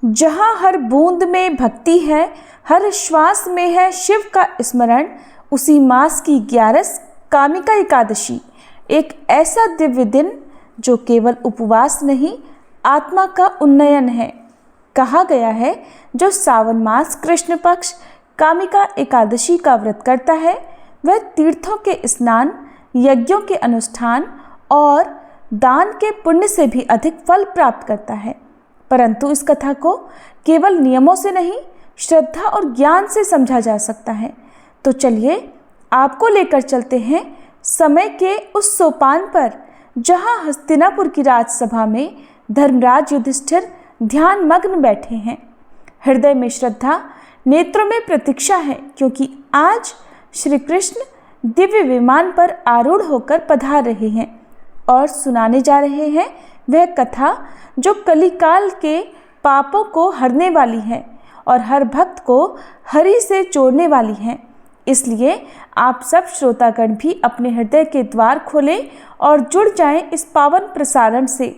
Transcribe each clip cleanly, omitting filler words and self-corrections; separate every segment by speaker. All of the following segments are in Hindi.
Speaker 1: जहाँ हर बूंद में भक्ति है, हर श्वास में है शिव का स्मरण, उसी मास की 11 कामिका एकादशी एक ऐसा दिव्य दिन जो केवल उपवास नहीं, आत्मा का उन्नयन है। कहा गया है, जो सावन मास कृष्ण पक्ष कामिका एकादशी का व्रत करता है, वह तीर्थों के स्नान, यज्ञों के अनुष्ठान और दान के पुण्य से भी अधिक फल प्राप्त करता है। परंतु इस कथा को केवल नियमों से नहीं, श्रद्धा और ज्ञान से समझा जा सकता है। तो चलिए आपको लेकर चलते हैं समय के उस सोपान पर, जहां हस्तिनापुर की राजसभा में धर्मराज युधिष्ठिर ध्यान मग्न बैठे हैं। हृदय में श्रद्धा, नेत्रों में प्रतीक्षा है, क्योंकि आज श्री कृष्ण दिव्य विमान पर आरूढ़ होकर पधार रहे हैं और सुनाने जा रहे हैं वह कथा जो कलिकाल के पापों को हरने वाली है और हर भक्त को हरि से जोड़ने वाली है। इसलिए आप सब श्रोतागण भी अपने हृदय के द्वार खोलें और जुड़ जाएं इस पावन प्रसारण से।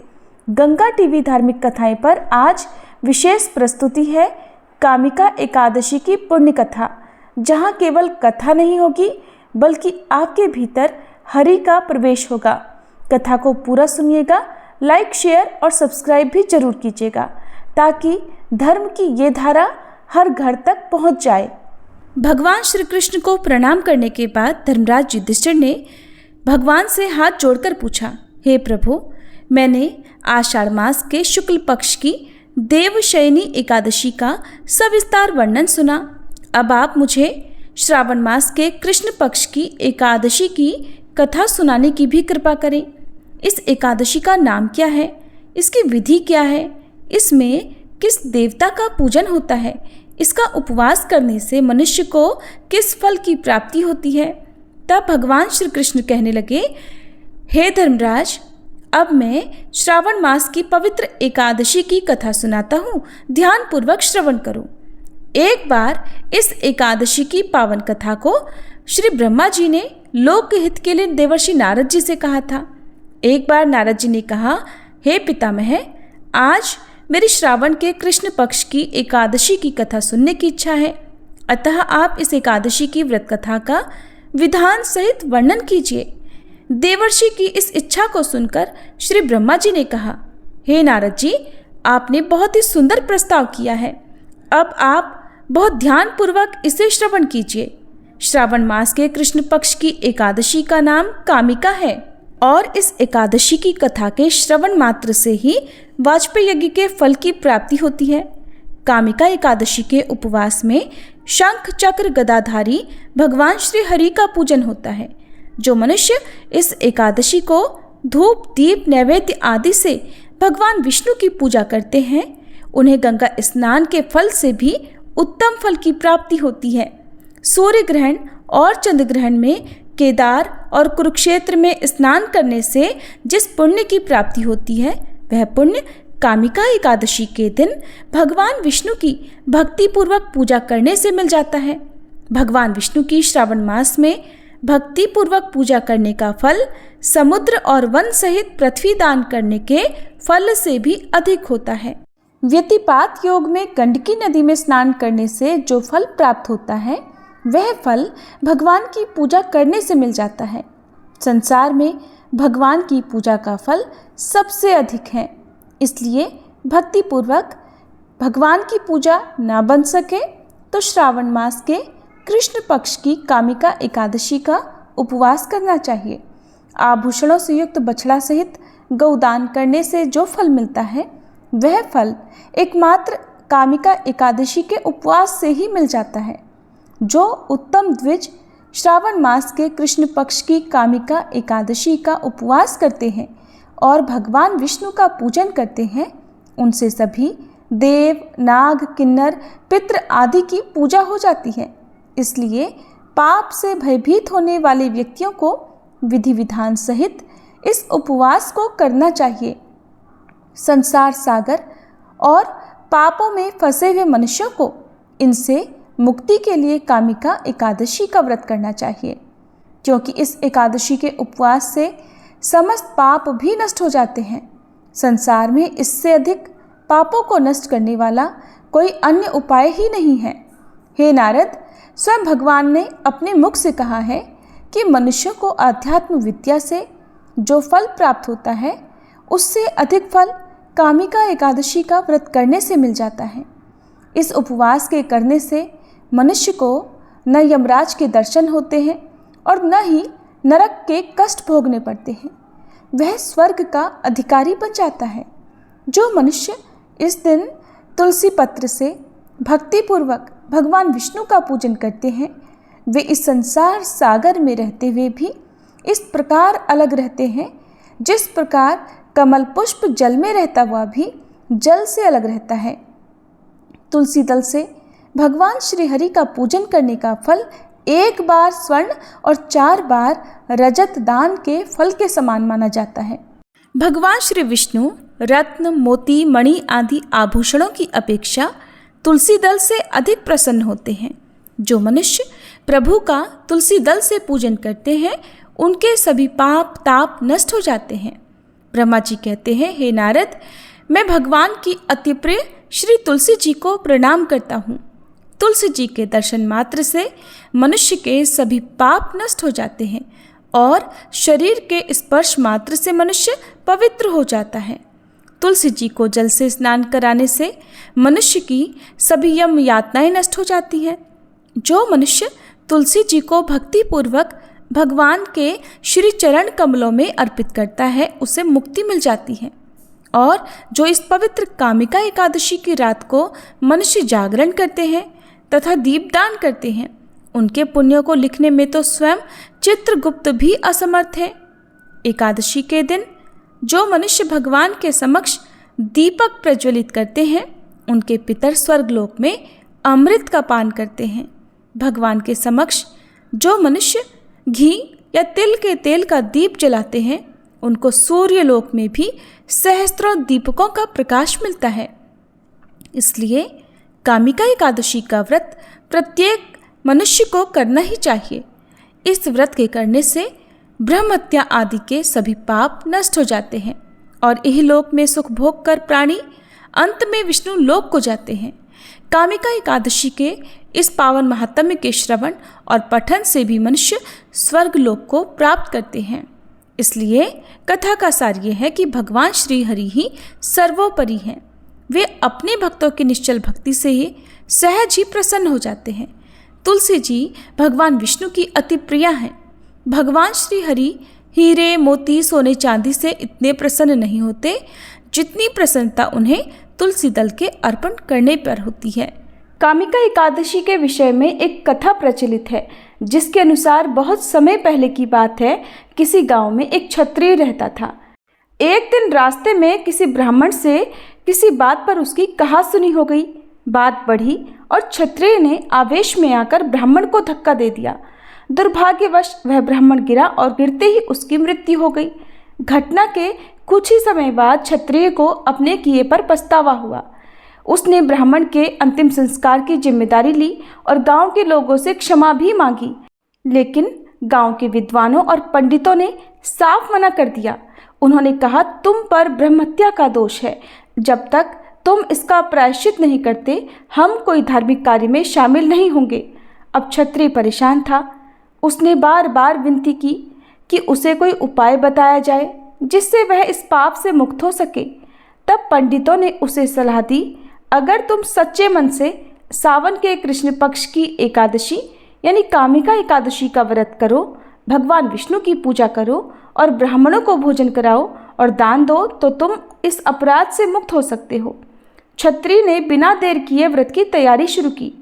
Speaker 1: गंगा टीवी धार्मिक कथाएं पर आज विशेष प्रस्तुति है कामिका एकादशी की पुण्य कथा, जहां केवल कथा नहीं होगी बल्कि आपके भीतर हरि का प्रवेश होगा। कथा को पूरा सुनिएगा, लाइक, शेयर और सब्सक्राइब भी जरूर कीजिएगा, ताकि धर्म की ये धारा हर घर तक पहुंच जाए। भगवान श्री कृष्ण को प्रणाम करने के बाद धर्मराज युधिष्ठिर ने भगवान से हाथ जोड़कर पूछा, हे प्रभु, मैंने आषाढ़ मास के शुक्ल पक्ष की देवशयनी एकादशी का सविस्तार वर्णन सुना। अब आप मुझे श्रावण मास के कृष्ण पक्ष की एकादशी की कथा सुनाने की भी कृपा करें। इस एकादशी का नाम क्या है, इसकी विधि क्या है, इसमें किस देवता का पूजन होता है, इसका उपवास करने से मनुष्य को किस फल की प्राप्ति होती है। तब भगवान श्री कृष्ण कहने लगे, हे धर्मराज, अब मैं श्रावण मास की पवित्र एकादशी की कथा सुनाता हूँ, ध्यान पूर्वक श्रवण करो। एक बार इस एकादशी की पावन कथा को श्री ब्रह्मा जी ने लोक हित के लिए देवर्षि नारद जी से कहा था। एक बार नारद जी ने कहा, हे पितामह, आज मेरी श्रावण के कृष्ण पक्ष की एकादशी की कथा सुनने की इच्छा है, अतः आप इस एकादशी की व्रत कथा का विधान सहित वर्णन कीजिए। देवर्षि की इस इच्छा को सुनकर श्री ब्रह्मा जी ने कहा, हे नारद जी, आपने बहुत ही सुंदर प्रस्ताव किया है। अब आप बहुत ध्यान पूर्वक इसे श्रवण कीजिए। श्रावण मास के कृष्ण पक्ष की एकादशी का नाम कामिका है और इस एकादशी की कथा के श्रवण मात्र से ही वाजपेयी यज्ञ के फल की प्राप्ति होती है। कामिका एकादशी के उपवास में शंख चक्र गदाधारी भगवान श्री हरि का पूजन होता है। जो मनुष्य इस एकादशी को धूप, दीप, नैवेद्य आदि से भगवान विष्णु की पूजा करते हैं, उन्हें गंगा स्नान के फल से भी उत्तम फल की प्राप्ति होती है। सूर्य ग्रहण और चंद्र ग्रहण में केदार और कुरुक्षेत्र में स्नान करने से जिस पुण्य की प्राप्ति होती है, वह पुण्य कामिका एकादशी के दिन भगवान विष्णु की भक्ति पूर्वक पूजा करने से मिल जाता है। भगवान विष्णु की श्रावण मास में भक्ति पूर्वक पूजा करने का फल समुद्र और वन सहित पृथ्वी दान करने के फल से भी अधिक होता है। व्यतिपात योग में गंडकी नदी में स्नान करने से जो फल प्राप्त होता है, वह फल भगवान की पूजा करने से मिल जाता है। संसार में भगवान की पूजा का फल सबसे अधिक है, इसलिए भक्ति पूर्वक भगवान की पूजा ना बन सके तो श्रावण मास के कृष्ण पक्ष की कामिका एकादशी का उपवास करना चाहिए। आभूषणों से युक्त बछड़ा सहित गौदान करने से जो फल मिलता है, वह फल एकमात्र कामिका एकादशी के उपवास से ही मिल जाता है। जो उत्तम द्विज श्रावण मास के कृष्ण पक्ष की कामिका एकादशी का उपवास करते हैं और भगवान विष्णु का पूजन करते हैं, उनसे सभी देव, नाग, किन्नर, पितृ आदि की पूजा हो जाती है। इसलिए पाप से भयभीत होने वाले व्यक्तियों को विधि विधान सहित इस उपवास को करना चाहिए। संसार सागर और पापों में फंसे हुए मनुष्यों को इनसे मुक्ति के लिए कामिका एकादशी का व्रत करना चाहिए, क्योंकि इस एकादशी के उपवास से समस्त पाप भी नष्ट हो जाते हैं। संसार में इससे अधिक पापों को नष्ट करने वाला कोई अन्य उपाय ही नहीं है। हे नारद, स्वयं भगवान ने अपने मुख से कहा है कि मनुष्य को आध्यात्म विद्या से जो फल प्राप्त होता है उससे अधिक फल कामिका एकादशी का व्रत करने से मिल जाता है। इस उपवास के करने से मनुष्य को न यमराज के दर्शन होते हैं और न ही नरक के कष्ट भोगने पड़ते हैं। वह स्वर्ग का अधिकारी बन जाता है। जो मनुष्य इस दिन तुलसी पत्र से भक्तिपूर्वक भगवान विष्णु का पूजन करते हैं वे इस संसार सागर में रहते हुए भी इस प्रकार अलग रहते हैं जिस प्रकार कमल पुष्प जल में रहता हुआ भी जल से अलग रहता है। तुलसी दल से भगवान श्री हरि का पूजन करने का फल 1 बार स्वर्ण और 4 बार रजत दान के फल के समान माना जाता है। भगवान श्री विष्णु रत्न, मोती, मणि आदि आभूषणों की अपेक्षा तुलसी दल से अधिक प्रसन्न होते हैं। जो मनुष्य प्रभु का तुलसी दल से पूजन करते हैं उनके सभी पाप ताप नष्ट हो जाते हैं। ब्रह्मा जी कहते हैं, हे नारद, मैं भगवान की अति प्रिय श्री तुलसी जी को प्रणाम करता हूँ। तुलसी जी के दर्शन मात्र से मनुष्य के सभी पाप नष्ट हो जाते हैं और शरीर के स्पर्श मात्र से मनुष्य पवित्र हो जाता है। तुलसी जी को जल से स्नान कराने से मनुष्य की सभी यम यातनाएं नष्ट हो जाती हैं। जो मनुष्य तुलसी जी को भक्तिपूर्वक भगवान के श्री चरण कमलों में अर्पित करता है उसे मुक्ति मिल जाती है। और जो इस पवित्र कामिका एकादशी की रात को मनुष्य जागरण करते हैं तथा दीपदान करते हैं उनके पुण्यों को लिखने में तो स्वयं चित्रगुप्त भी असमर्थ है। एकादशी के दिन जो मनुष्य भगवान के समक्ष दीपक प्रज्वलित करते हैं उनके पितर स्वर्गलोक में अमृत का पान करते हैं। भगवान के समक्ष जो मनुष्य घी या तिल के तेल का दीप जलाते हैं उनको सूर्यलोक में भी सहस्त्रों दीपकों का प्रकाश मिलता है। इसलिए कामिका एकादशी का व्रत प्रत्येक मनुष्य को करना ही चाहिए। इस व्रत के करने से ब्रह्म हत्या आदि के सभी पाप नष्ट हो जाते हैं और इहलोक में सुख भोग कर प्राणी अंत में विष्णु लोक को जाते हैं। कामिका एकादशी के इस पावन महात्म्य के श्रवण और पठन से भी मनुष्य स्वर्ग लोक को प्राप्त करते हैं। इसलिए कथा का सार ये है कि भगवान श्री हरि ही सर्वोपरि हैं। वे अपने भक्तों की निश्चल भक्ति से ही सहज ही प्रसन्न हो जाते हैं। तुलसी जी भगवान विष्णु की अति प्रिया हैं। भगवान श्री हरि हीरे, मोती, सोने चांदी से इतने प्रसन्न नहीं होते जितनी प्रसन्नता उन्हें तुलसी दल के अर्पण करने पर होती है। कामिका एकादशी के विषय में एक कथा प्रचलित है जिसके अनुसार बहुत समय पहले की बात है, किसी गांव में एक क्षत्रिय रहता था। एक दिन रास्ते में किसी ब्राह्मण से किसी बात पर उसकी कहासुनी हो गई। बात बढ़ी और क्षत्रिय ने आवेश में आकर ब्राह्मण को धक्का दे दिया। दुर्भाग्यवश वह ब्राह्मण गिरा और गिरते ही उसकी मृत्यु हो गई। घटना के कुछ ही समय बाद क्षत्रिय को अपने किए पर पछतावा हुआ। उसने ब्राह्मण के अंतिम संस्कार की जिम्मेदारी ली और गांव के लोगों से क्षमा भी मांगी, लेकिन गांव के विद्वानों और पंडितों ने साफ मना कर दिया। उन्होंने कहा, तुम पर ब्रह्महत्या का दोष है। जब तक तुम इसका प्रायश्चित नहीं करते हम कोई धार्मिक कार्य में शामिल नहीं होंगे। अब क्षत्रिय परेशान था। उसने बार बार विनती की कि उसे कोई उपाय बताया जाए जिससे वह इस पाप से मुक्त हो सके। तब पंडितों ने उसे सलाह दी, अगर तुम सच्चे मन से सावन के कृष्ण पक्ष की एकादशी यानी कामिका एकादशी का व्रत करो, भगवान विष्णु की पूजा करो और ब्राह्मणों को भोजन कराओ और दान दो तो तुम इस अपराध से मुक्त हो सकते हो। क्षत्रिय ने बिना देर किए व्रत की तैयारी शुरू की।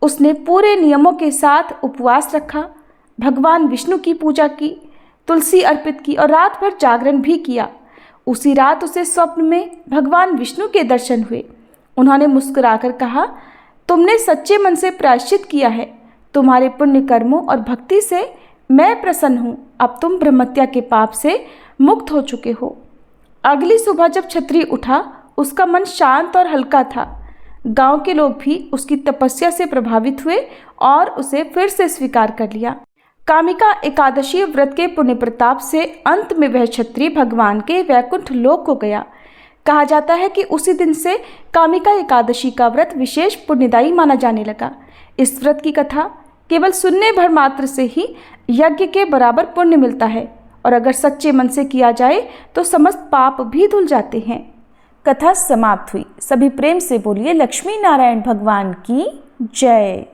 Speaker 1: उसने पूरे नियमों के साथ उपवास रखा, भगवान विष्णु की पूजा की, तुलसी अर्पित की और रात भर जागरण भी किया। उसी रात उसे स्वप्न में भगवान विष्णु के दर्शन हुए। उन्होंने मुस्कुराकर कहा, तुमने सच्चे मन से प्रायश्चित किया है। तुम्हारे पुण्य कर्मों और भक्ति से मैं प्रसन्न हूँ। अब तुम ब्रह्महत्या के पाप से मुक्त हो चुके हो। अगली सुबह जब क्षत्रिय उठा उसका मन शांत और हल्का था। गांव के लोग भी उसकी तपस्या से प्रभावित हुए और उसे फिर से स्वीकार कर लिया। कामिका एकादशी व्रत के पुण्य प्रताप से अंत में वह क्षत्रिय भगवान के वैकुंठ लोक को गया। कहा जाता है कि उसी दिन से कामिका एकादशी का व्रत विशेष पुण्यदायी माना जाने लगा। इस व्रत की कथा केवल सुनने भर मात्र से ही यज्ञ के बराबर पुण्य मिलता है और अगर सच्चे मन से किया जाए तो समस्त पाप भी धुल जाते हैं। कथा समाप्त हुई। सभी प्रेम से बोलिए लक्ष्मी नारायण भगवान की जय।